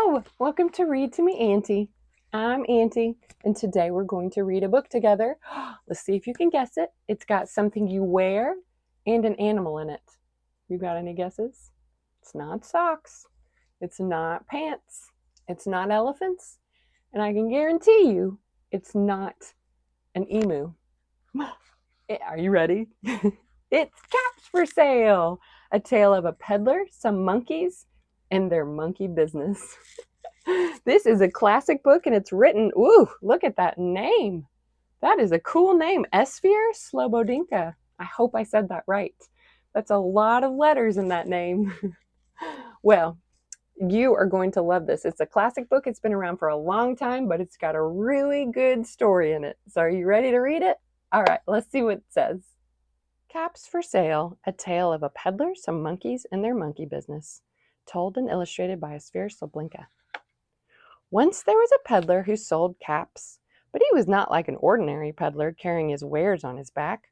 Hello! Welcome to Read to Me, Auntie. I'm Auntie, and today we're going to read a book together. Let's see if you can guess it. It's got something you wear and an animal in it. You got any guesses? It's not socks. It's not pants. It's not elephants. And I can guarantee you, it's not an emu. Are you ready? It's Caps for Sale, a tale of a peddler, some monkeys, and their monkey business. This is a classic book and it's written, ooh, look at that name. That is a cool name, Esphyr Slobodkina. I hope I said that right. That's a lot of letters in that name. Well, you are going to love this. It's a classic book. It's been around for a long time, but it's got a really good story in it. So are you ready to read it? All right, let's see what it says. Caps for Sale, a tale of a peddler, some monkeys, and their monkey business. Told and illustrated by Esphyr Slobodkina. Once there was a peddler who sold caps, but he was not like an ordinary peddler carrying his wares on his back.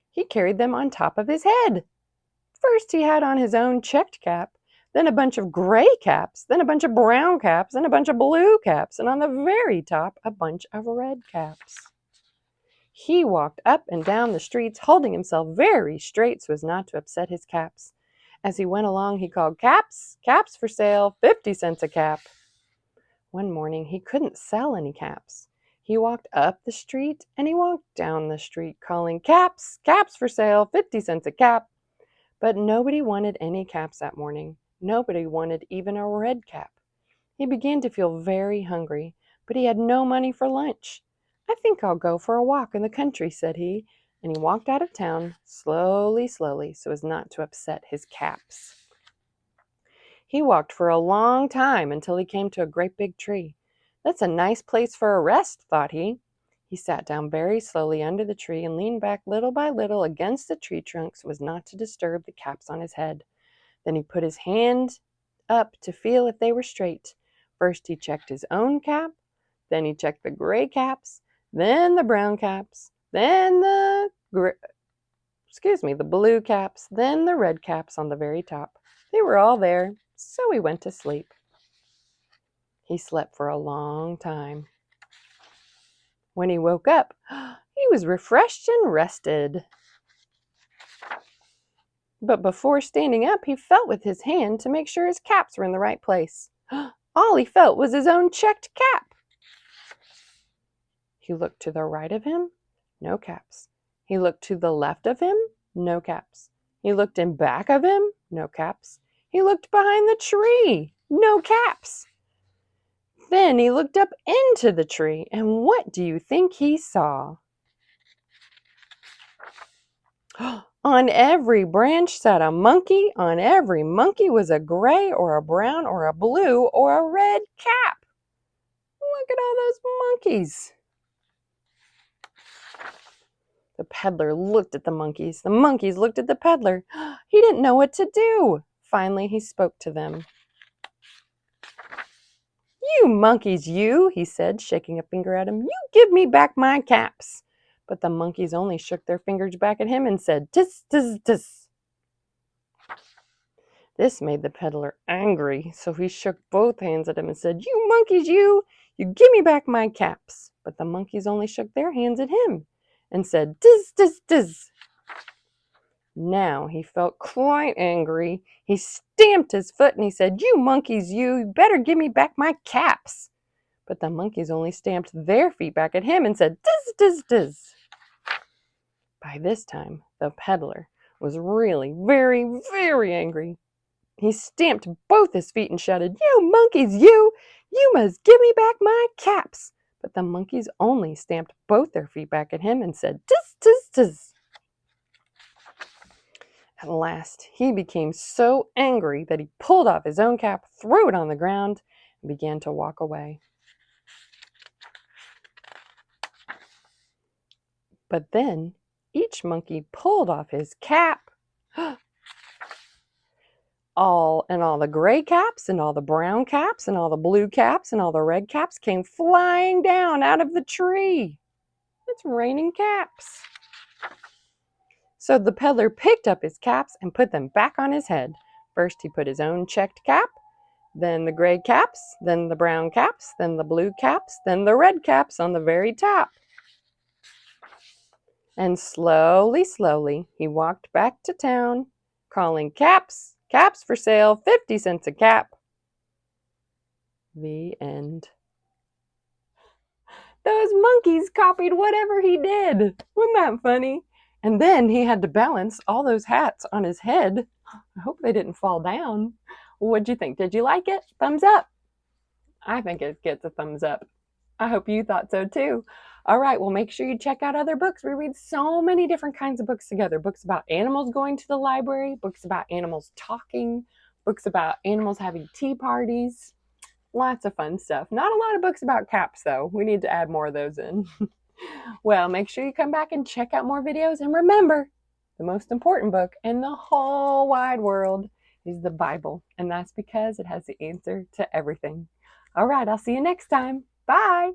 He carried them on top of his head. First he had on his own checked cap, then a bunch of gray caps, then a bunch of brown caps, then a bunch of blue caps, and on the very top a bunch of red caps. He walked up and down the streets, holding himself very straight so as not to upset his caps. As he went along, he called, "Caps, caps for sale, 50 cents a cap." One morning, he couldn't sell any caps. He walked up the street and he walked down the street, calling, "Caps, caps for sale, 50 cents a cap." But nobody wanted any caps that morning. Nobody wanted even a red cap. He began to feel very hungry, but he had no money for lunch. "I think I'll go for a walk in the country," said he, and he walked out of town slowly, so as not to upset his caps. He walked for a long time until he came to a great big tree. "That's a nice place for a rest," thought he. He sat down very slowly under the tree and leaned back little by little against the tree trunk so as not to disturb the caps on his head. Then he put his hand up to feel if they were straight. First he checked his own cap, then he checked the gray caps, then the brown caps, then the blue caps, then the red caps on the very top. They were all there, so he went to sleep. He slept for a long time. When he woke up, he was refreshed and rested. But before standing up, he felt with his hand to make sure his caps were in the right place. All he felt was his own checked cap. He looked to the right of him, no caps. He looked to the left of him, no caps. He looked in back of him, no caps. He looked behind the tree, no caps. Then he looked up into the tree, and what do you think he saw? On every branch sat a monkey. On every monkey was a gray or a brown or a blue or a red cap. Look at all those monkeys. The peddler looked at the monkeys. The monkeys looked at the peddler. He didn't know what to do. Finally, he spoke to them. "You monkeys, you," he said, shaking a finger at him. "You give me back my caps." But the monkeys only shook their fingers back at him and said, "Tis, tis, tis." This made the peddler angry, so he shook both hands at him and said, "You monkeys, you give me back my caps." But the monkeys only shook their hands at him and said, "Tis, tis, tis." Now he felt quite angry. He stamped his foot and he said, "You monkeys, you better give me back my caps." But the monkeys only stamped their feet back at him and said, "Tis, tis, tis." By this time, the peddler was really very, very angry. He stamped both his feet and shouted, "You monkeys, you must give me back my caps." But the monkeys only stamped both their feet back at him and said, "Tis, tis, tis." At last, he became so angry that he pulled off his own cap, threw it on the ground, and began to walk away. But then each monkey pulled off his cap. All the gray caps and all the brown caps and all the blue caps and all the red caps came flying down out of the tree. It's raining caps. So the peddler picked up his caps and put them back on his head. First he put his own checked cap, then the gray caps, then the brown caps, then the blue caps, then the red caps on the very top. And slowly, slowly, he walked back to town, calling, "Caps, caps for sale, 50 cents a cap." The end. Those monkeys copied whatever he did. Wasn't that funny? And then he had to balance all those hats on his head. I hope they didn't fall down. What'd you think? Did you like it? Thumbs up. I think it gets a thumbs up. I hope you thought so too. All right, well, make sure you check out other books. We read so many different kinds of books together. Books about animals going to the library, books about animals talking, books about animals having tea parties. Lots of fun stuff. Not a lot of books about caps, though. We need to add more of those in. Well, make sure you come back and check out more videos. And remember, the most important book in the whole wide world is the Bible. And that's because it has the answer to everything. All right, I'll see you next time. Bye.